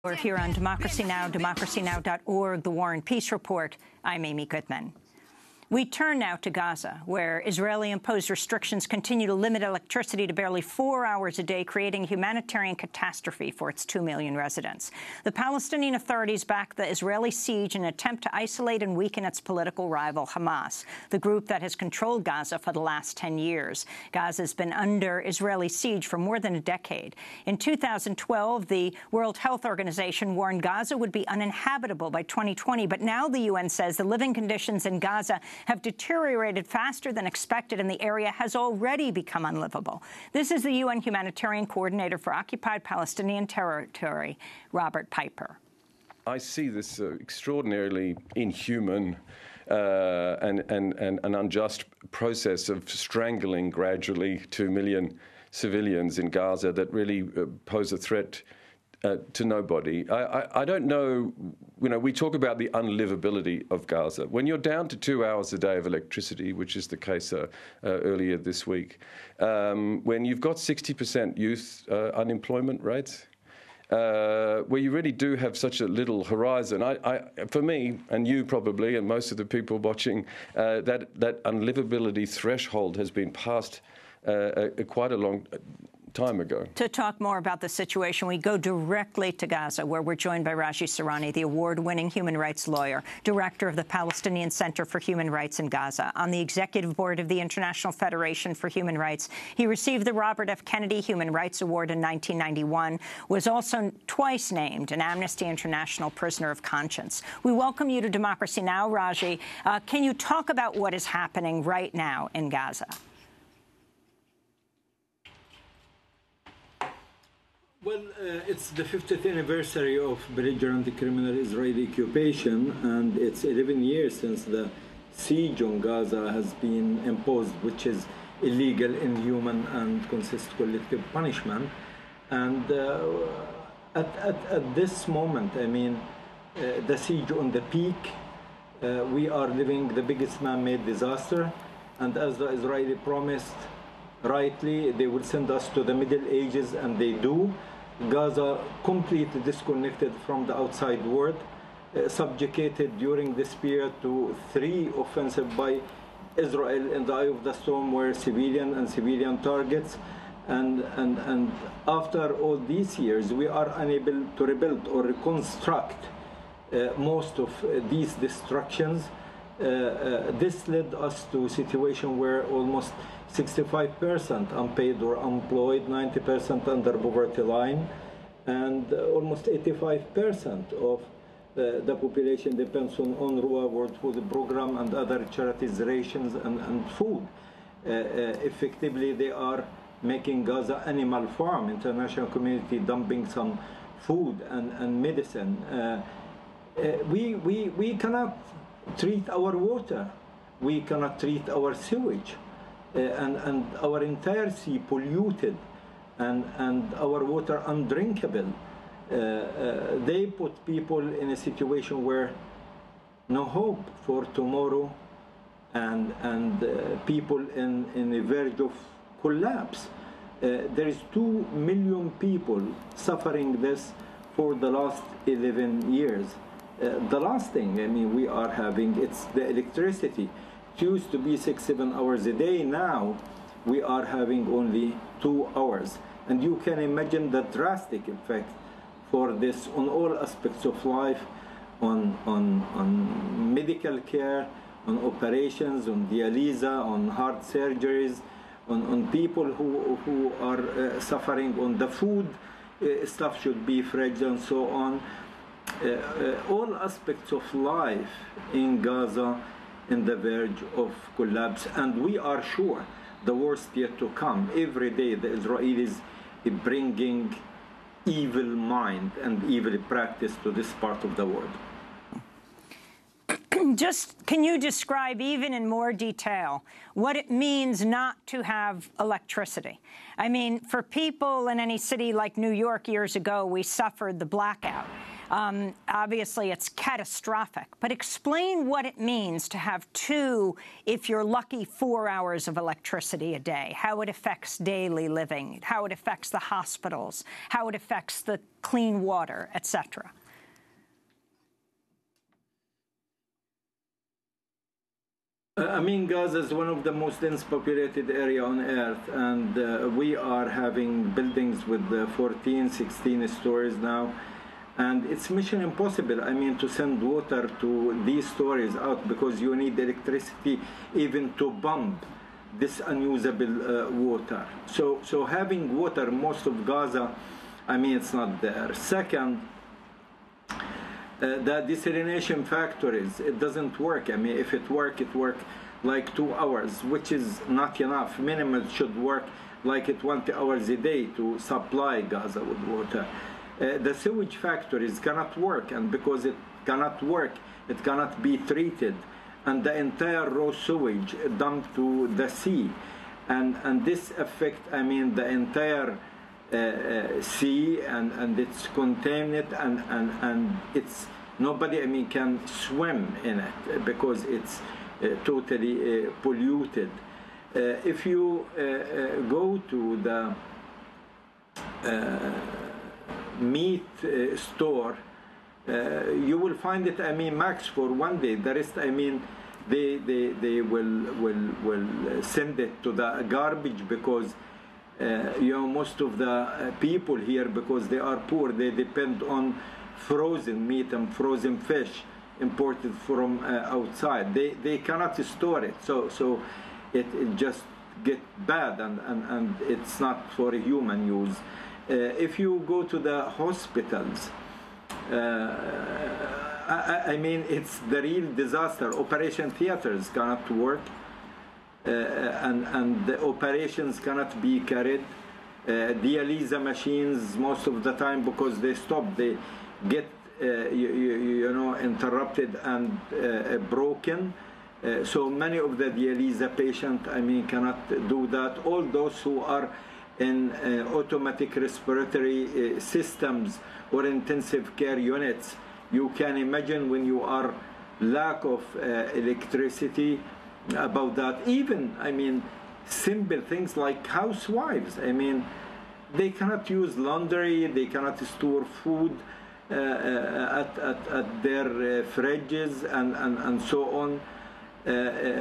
We're here on Democracy Now!, democracynow.org, The War and Peace Report. I'm Amy Goodman. We turn now to Gaza, where Israeli-imposed restrictions continue to limit electricity to barely 4 hours a day, creating a humanitarian catastrophe for its 2 million residents. The Palestinian Authorities back the Israeli siege in an attempt to isolate and weaken its political rival, Hamas, the group that has controlled Gaza for the last 10 years. Gaza has been under Israeli siege for more than a decade. In 2012, the World Health Organization warned Gaza would be uninhabitable by 2020, but now the UN says the living conditions in Gaza have deteriorated faster than expected, and the area has already become unlivable. This is the UN Humanitarian Coordinator for Occupied Palestinian Territory, Robert Piper. I see this extraordinarily inhuman and an unjust process of strangling gradually 2 million civilians in Gaza that really pose a threat to nobody. I don't know, we talk about the unlivability of Gaza. When you're down to 2 hours a day of electricity, which is the case earlier this week, when you've got 60% youth unemployment rates, where you really do have such a little horizon. For me, and you probably, and most of the people watching, that unlivability threshold has been passed quite a long time ago. To talk more about the situation, we go directly to Gaza, where we're joined by Rashi Surrani, the award-winning human rights lawyer, director of the Palestinian Center for Human Rights in Gaza, on the executive board of the International Federation for Human Rights. He received the Robert F. Kennedy Human Rights Award in 1991, was also twice named an Amnesty International Prisoner of Conscience. We welcome you to Democracy Now!, Rashi. Can you talk about what is happening right now in Gaza? Well, it's the 50th anniversary of belligerent criminal Israeli occupation, and it's 11 years since the siege on Gaza has been imposed, which is illegal, inhuman, and consists collective punishment. And at this moment, the siege on the peak, we are living the biggest man-made disaster, and as the Israeli promised, rightly, they will send us to the Middle Ages, and they do. Gaza completely disconnected from the outside world, subjugated during this period to 3 offensives by Israel in the eye of the storm, were civilian targets. And after all these years, we are unable to rebuild or reconstruct most of these destructions. This led us to a situation where almost 65% unpaid or unemployed, 90% under poverty line, and almost 85% of the population depends on UNRWA, World Food Program, and other charities, rations and food. Effectively, they are making Gaza animal farm, international community dumping some food and medicine. We cannot treat our water. We cannot treat our sewage. And our entire sea polluted, and our people undrinkable. They put people in a situation where no hope for tomorrow, and people in the verge of collapse. There is 2 million people suffering this for the last 11 years. The last thing, we are having, it's the electricity. It used to be 6-7 hours a day. Now we are having only 2 hours. And you can imagine the drastic effect for this on all aspects of life, on medical care, on operations, on dialysis, on heart surgeries, on people who are suffering, on the food. Stuff should be fresh and so on. All aspects of life in Gaza in the verge of collapse, and we are sure the worst yet to come. Every day the Israelis are bringing evil mind and evil practice to this part of the world. Just can you describe even in more detail what it means not to have electricity? For people in any city like New York years ago, we suffered the blackout. Obviously, it's catastrophic. But explain what it means to have 2, if you're lucky, 4 hours of electricity a day, how it affects daily living, how it affects the hospitals, how it affects the clean water, etc. Gaza is one of the most dense populated area on earth, and we are having buildings with 14, 16 stories now, and it's mission impossible, to send water to these stories out, because you need electricity even to pump this unusable water. So having water, most of Gaza, it's not there. Second, the desalination factories, it doesn't work. If it work like 2 hours, which is not enough. Minimum should work like 20 hours a day to supply Gaza with water. The sewage factories cannot work, and because it cannot work, it cannot be treated, and the entire raw sewage dumped to the sea, and this affect the entire sea, and it's contaminated, and it's nobody can swim in it because it's totally polluted. If you go to the meat store, you will find it max for 1 day. The rest they will send it to the garbage, because most of the people here, because they are poor, they depend on frozen meat and frozen fish imported from outside. They cannot store it, so it just get bad, and it's not for human use. If you go to the hospitals, it's the real disaster. Operation theaters cannot work, and the operations cannot be carried. Dialysis machines, most of the time, because they stop, they get interrupted and broken. So many of the dialysis patients, cannot do that. All those who are in automatic respiratory systems or intensive care units, you can imagine when you are lack of electricity about that. Even, simple things like housewives, they cannot use laundry, they cannot store food at their fridges, and so on.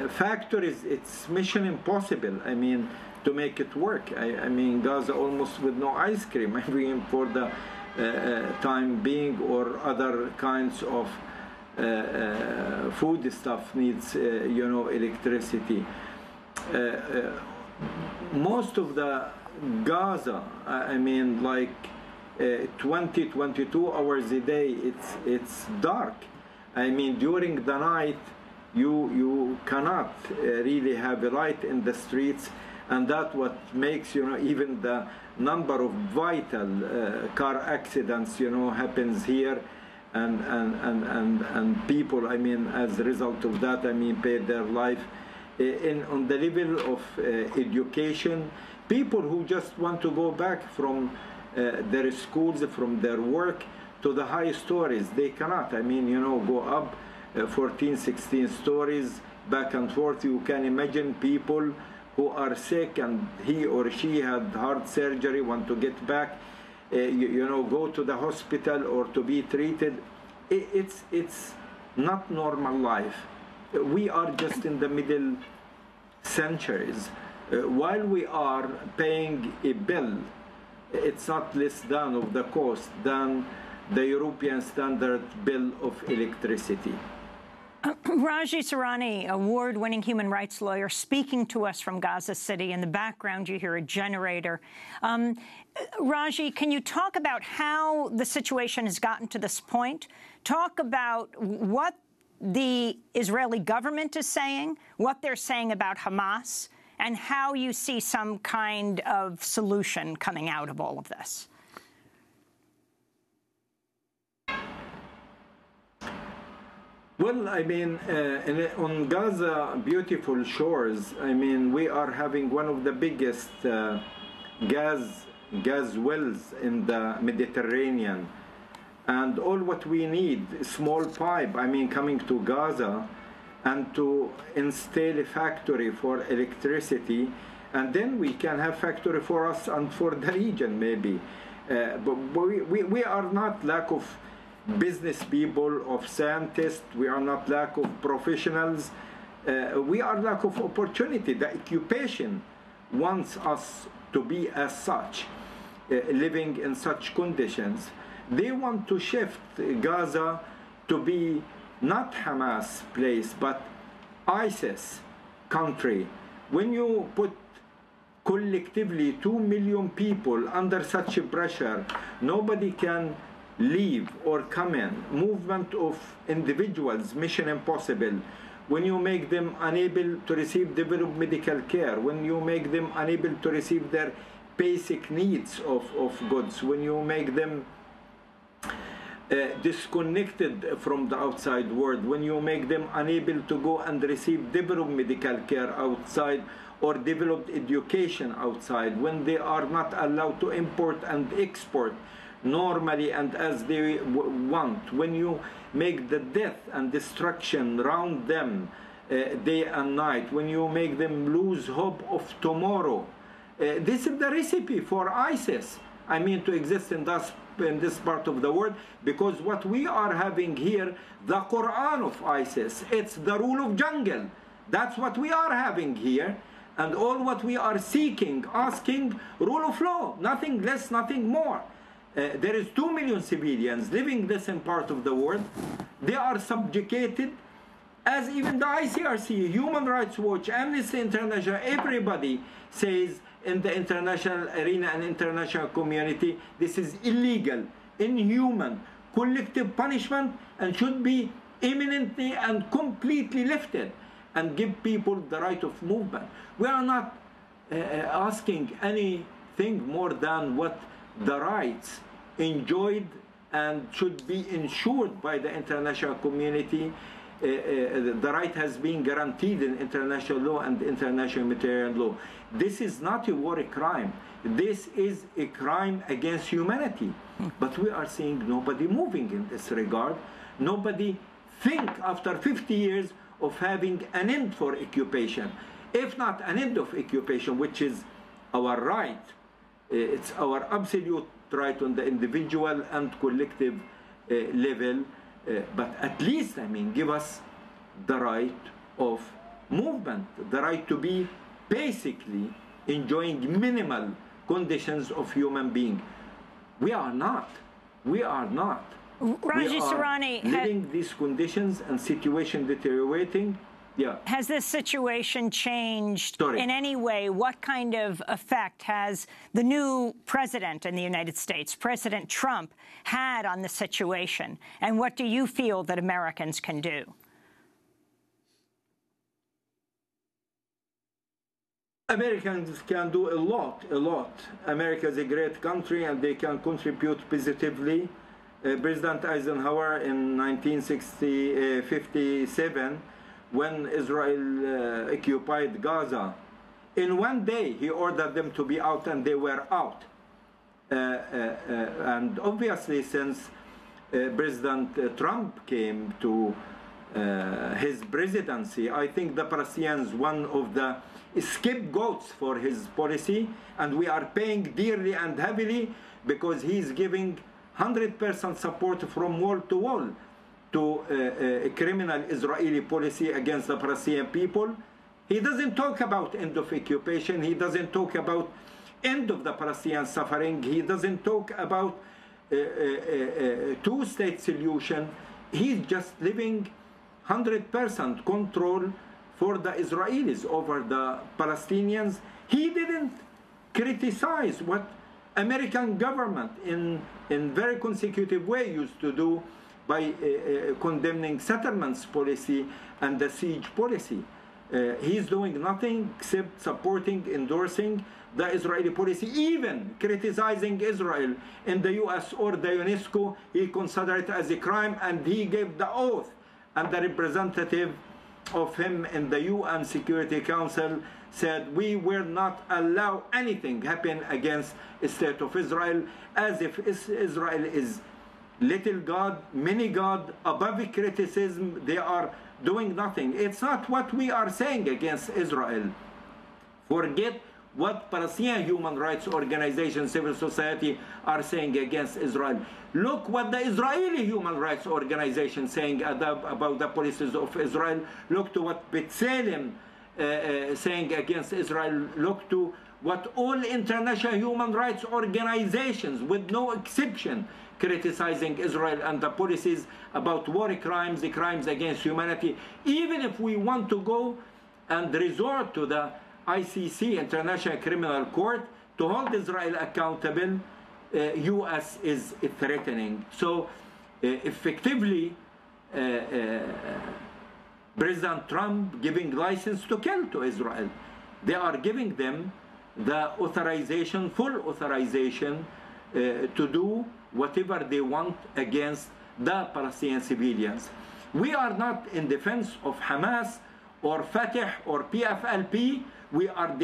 Factories, it's mission impossible, to make it work. Gaza almost with no ice cream, for the time being, or other kinds of food stuff needs, electricity. Most of the Gaza, 22 hours a day, it's dark. During the night, you cannot really have a light in the streets, and that's what makes even the number of vital car accidents happens here, and people as a result of that pay their life. On the level of education, people who just want to go back from their schools, from their work, to the high stories, they cannot. Go up 14, 16 stories back and forth. You can imagine people who are sick, and he or she had heart surgery, want to get back, go to the hospital or to be treated. It's not normal life. We are just in the middle centuries. While we are paying a bill, it's not less than of the cost than the European standard bill of electricity. Rashi Surrani, award-winning human rights lawyer, speaking to us from Gaza City. In the background, you hear a generator. Rashi, can you talk about how the situation has gotten to this point? Talk about what the Israeli government is saying, what they're saying about Hamas, and how you see some kind of solution coming out of all of this. Well, on Gaza beautiful shores, we are having one of the biggest gas wells in the Mediterranean, And all what we need, small pipe, I mean, coming to Gaza, and to install a factory for electricity, and then we can have factory for us and for the region maybe. But we are not lack of business people, of scientists, we are not lack of professionals, we are lack of opportunity. The occupation wants us to be as such, living in such conditions. They want to shift Gaza to be not Hamas place, but ISIS country. When you put collectively 2 million people under such a pressure, nobody can leave or come in. Movement of individuals, mission impossible. When you make them unable to receive developed medical care, when you make them unable to receive their basic needs of goods, when you make them disconnected from the outside world, when you make them unable to go and receive developed medical care outside or developed education outside, when they are not allowed to import and export normally and as they want, when you make the death and destruction around them day and night, when you make them lose hope of tomorrow, this is the recipe for ISIS, I mean, to exist in this part of the world, because what we are having here, the Quran of ISIS, it's the rule of jungle. That's what we are having here, and all what we are seeking, asking, rule of law, nothing less, nothing more. There is 2 million civilians living this in part of the world. They are subjugated, as even the ICRC, Human Rights Watch, Amnesty International, everybody says in the international arena and international community, this is illegal, inhuman, collective punishment, and should be imminently and completely lifted and give people the right of movement. We are not asking anything more than what the rights enjoyed and should be ensured by the international community. The right has been guaranteed in international law and international humanitarian law. This is not a war crime. This is a crime against humanity. But we are seeing nobody moving in this regard. Nobody think after 50 years of having an end for occupation. If not an end of occupation, which is our right, it's our absolute right on the individual and collective level, but at least, I mean, give us the right of movement, the right to be basically enjoying minimal conditions of human being. We are not. Rashi Surrani, living these conditions and situation deteriorating. Yeah. Has this situation changed in any way? What kind of effect has the new president in the United States, President Trump, had on the situation? And what do you feel that Americans can do? Americans can do a lot. America is a great country and they can contribute positively. President Eisenhower in 1957, when Israel occupied Gaza, in one day he ordered them to be out, and they were out. And obviously, since President Trump came to his presidency, I think the Palestinians one of the scapegoats for his policy, and we are paying dearly and heavily because he's giving 100% support from wall to wall to a criminal Israeli policy against the Palestinian people. He doesn't talk about end of occupation. He doesn't talk about end of the Palestinian suffering. He doesn't talk about two-state solution. He's just living 100% control for the Israelis over the Palestinians. He didn't criticize what American government in very consecutive way used to do by condemning settlements policy and the siege policy. He's doing nothing except supporting, endorsing the Israeli policy, even criticizing Israel in the US or the UNESCO. He considered it as a crime, and he gave the oath, and the representative of him in the UN Security Council said, we will not allow anything happen against the state of Israel, as if Israel is little God, mini God, above criticism. They are doing nothing. It's not what we are saying against Israel. Forget what Palestinian human rights organizations, civil society are saying against Israel. Look what the Israeli human rights organization saying about the policies of Israel. Look to what B'Tselem saying against Israel. Look to what all international human rights organizations, with no exception, criticizing Israel and the policies about war crimes, the crimes against humanity. Even if we want to go and resort to the ICC, International Criminal Court, to hold Israel accountable, U.S. is threatening. So effectively, President Trump giving license to kill to Israel. They are giving them the authorization, full authorization, to do whatever they want against the Palestinian civilians. We are not in defense of Hamas or Fatah or PFLP. We are in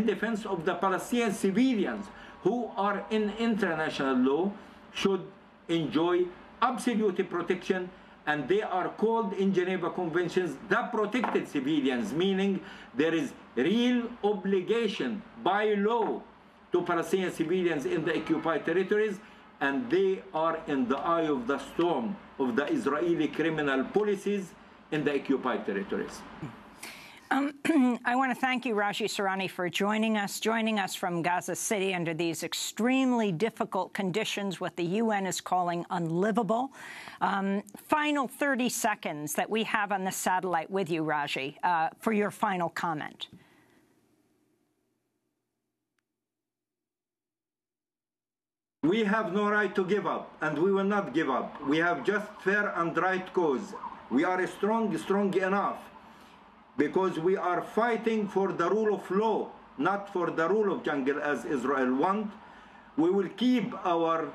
defense of the Palestinian civilians who are in international law, should enjoy absolute protection, and they are called in Geneva Conventions the protected civilians, meaning there is real obligation by law to Palestinian civilians in the occupied territories, and they are in the eye of the storm of the Israeli criminal policies in the occupied territories. I want to thank you, Rashi Surrani, for joining us from Gaza City under these extremely difficult conditions, what the UN is calling unlivable. Final 30 seconds that we have on the satellite with you, Rashi, for your final comment. We have no right to give up, and we will not give up. We have just fair and right cause. We are strong enough, because we are fighting for the rule of law, not for the rule of jungle as Israel wants. We will keep our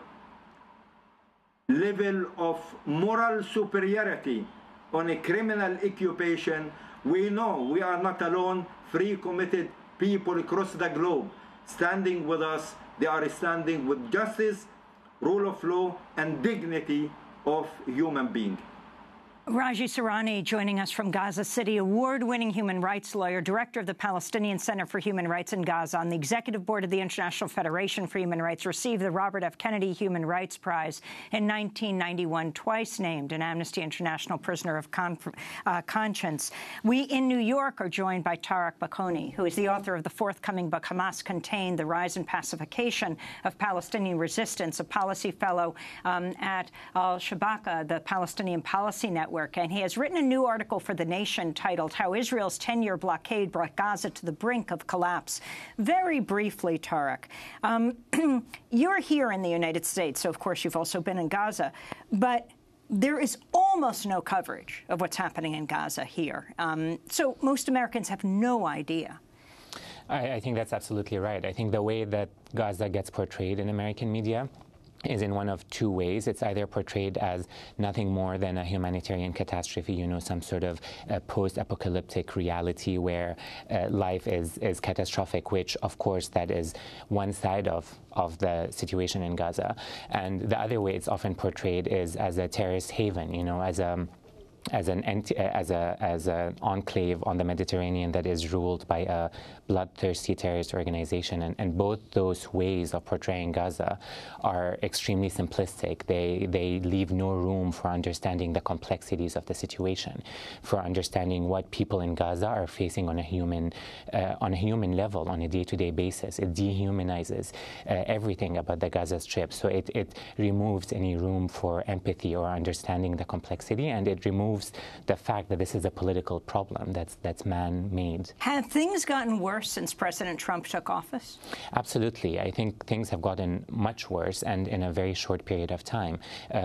level of moral superiority on a criminal occupation. We know we are not alone. Free, committed people across the globe standing with us. They are standing with justice, rule of law, and dignity of human being. Rashi Surrani joining us from Gaza City, award-winning human rights lawyer, director of the Palestinian Center for Human Rights in Gaza, on the executive board of the International Federation for Human Rights, received the Robert F. Kennedy Human Rights Prize in 1991, twice named an Amnesty International Prisoner of Conscience. We in New York are joined by Tarek Bakoni, who is the author of the forthcoming book, Hamas Contained, The Rise and Pacification of Palestinian Resistance, a policy fellow at Al-Shabaka, the Palestinian Policy Network. And he has written a new article for The Nation titled How Israel's 10-Year Blockade Brought Gaza to the Brink of Collapse. Very briefly, Tarek, you're here in the United States, so of course you've also been in Gaza, but there is almost no coverage of what's happening in Gaza here. So most Americans have no idea. I think that's absolutely right. I think the way that Gaza gets portrayed in American media is in one of two ways. It's either portrayed as nothing more than a humanitarian catastrophe, you know, some sort of post-apocalyptic reality where life is catastrophic, which, of course, that is one side of the situation in Gaza. And the other way it's often portrayed is as a terrorist haven, you know, as an enclave on the Mediterranean that is ruled by a bloodthirsty terrorist organization. And both those ways of portraying Gaza are extremely simplistic. They leave no room for understanding the complexities of the situation, for understanding what people in Gaza are facing on a human level, on a day-to-day basis. It dehumanizes everything about the Gaza Strip. So it removes any room for empathy or understanding the complexity, and it removes the fact that this is a political problem that's man-made. Have things gotten worse since President Trump took office? Absolutely. I think things have gotten much worse, and in a very short period of time,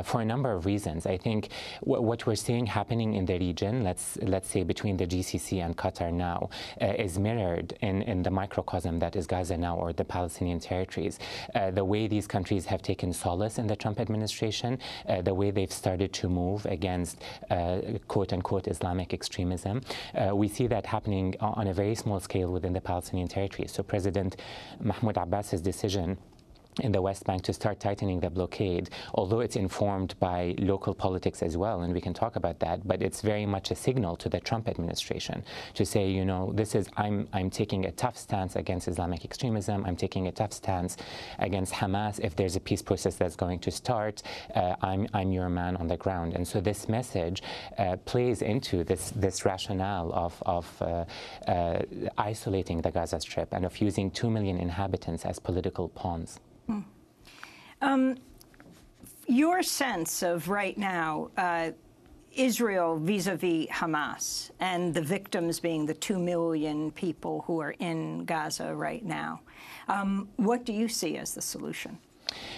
for a number of reasons. I think what we're seeing happening in the region, let's say between the GCC and Qatar now, is mirrored in the microcosm that is Gaza now, or the Palestinian territories. The way these countries have taken solace in the Trump administration, the way they've started to move against quote-unquote Islamic extremism. We see that happening on a very small scale within the Palestinian territories. So President Mahmoud Abbas's decision in the West Bank to start tightening the blockade, although it's informed by local politics as well, and we can talk about that, but it's very much a signal to the Trump administration to say, you know, this is, I'm taking a tough stance against Islamic extremism, I'm taking a tough stance against Hamas. If there's a peace process that's going to start, I'm your man on the ground. And so this message plays into this rationale of isolating the Gaza Strip and of using 2 million inhabitants as political pawns. Your sense of right now, Israel vis-a-vis Hamas and the victims being the 2 million people who are in Gaza right now, what do you see as the solution?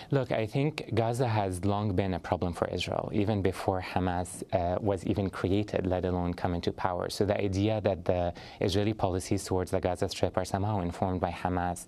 Look, I think Gaza has long been a problem for Israel, even before Hamas was even created, let alone come into power. So the idea that the Israeli policies towards the Gaza Strip are somehow informed by Hamas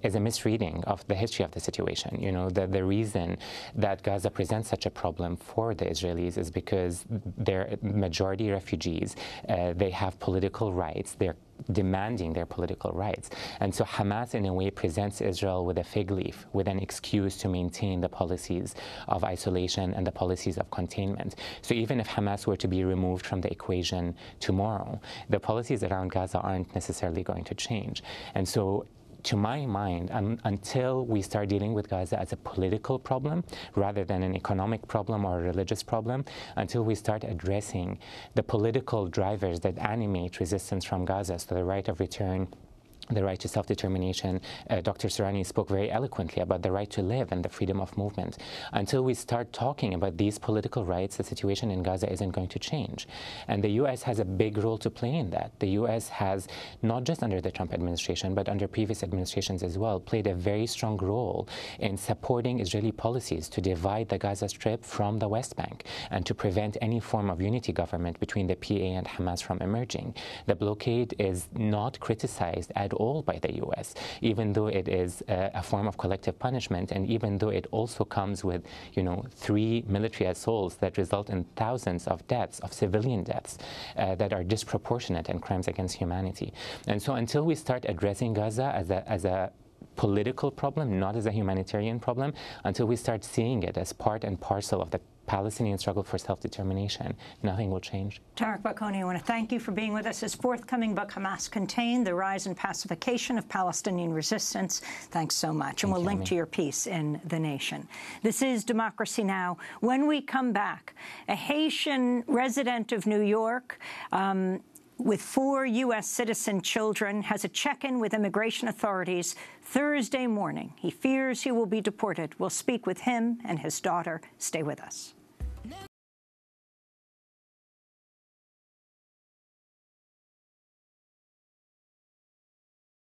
is a misreading of the history of the situation. You know, the reason that Gaza presents such a problem for the Israelis is because they're majority refugees. They have political rights. They're demanding their political rights. And so Hamas, in a way, presents Israel with a fig leaf, with an excuse to maintain the policies of isolation and the policies of containment. So even if Hamas were to be removed from the equation tomorrow, the policies around Gaza aren't necessarily going to change. And so to my mind, until we start dealing with Gaza as a political problem rather than an economic problem or a religious problem, until we start addressing the political drivers that animate resistance from Gaza, so the right of return, the right to self-determination. Dr. Surrani spoke very eloquently about the right to live and the freedom of movement. Until we start talking about these political rights, the situation in Gaza isn't going to change. And the U.S. has a big role to play in that. The U.S. has, not just under the Trump administration, but under previous administrations as well, played a very strong role in supporting Israeli policies to divide the Gaza Strip from the West Bank and to prevent any form of unity government between the PA and Hamas from emerging. The blockade is not criticized at all by the U.S., even though it is a form of collective punishment, and even though it also comes with, 3 military assaults that result in thousands of deaths, of civilian deaths, that are disproportionate and crimes against humanity. And so until we start addressing Gaza as a political problem, not as a humanitarian problem, until we start seeing it as part and parcel of the Palestinian struggle for self-determination, nothing will change. Tarek Bakoni, I want to thank you for being with us. His forthcoming book, Hamas Contained, The Rise and Pacification of Palestinian Resistance. Thanks so much. And we'll link to your piece in The Nation. This is Democracy Now! When we come back, a Haitian resident of New York with 4 U.S. citizen children has a check-in with immigration authorities Thursday morning. He fears he will be deported. We'll speak with him and his daughter. Stay with us.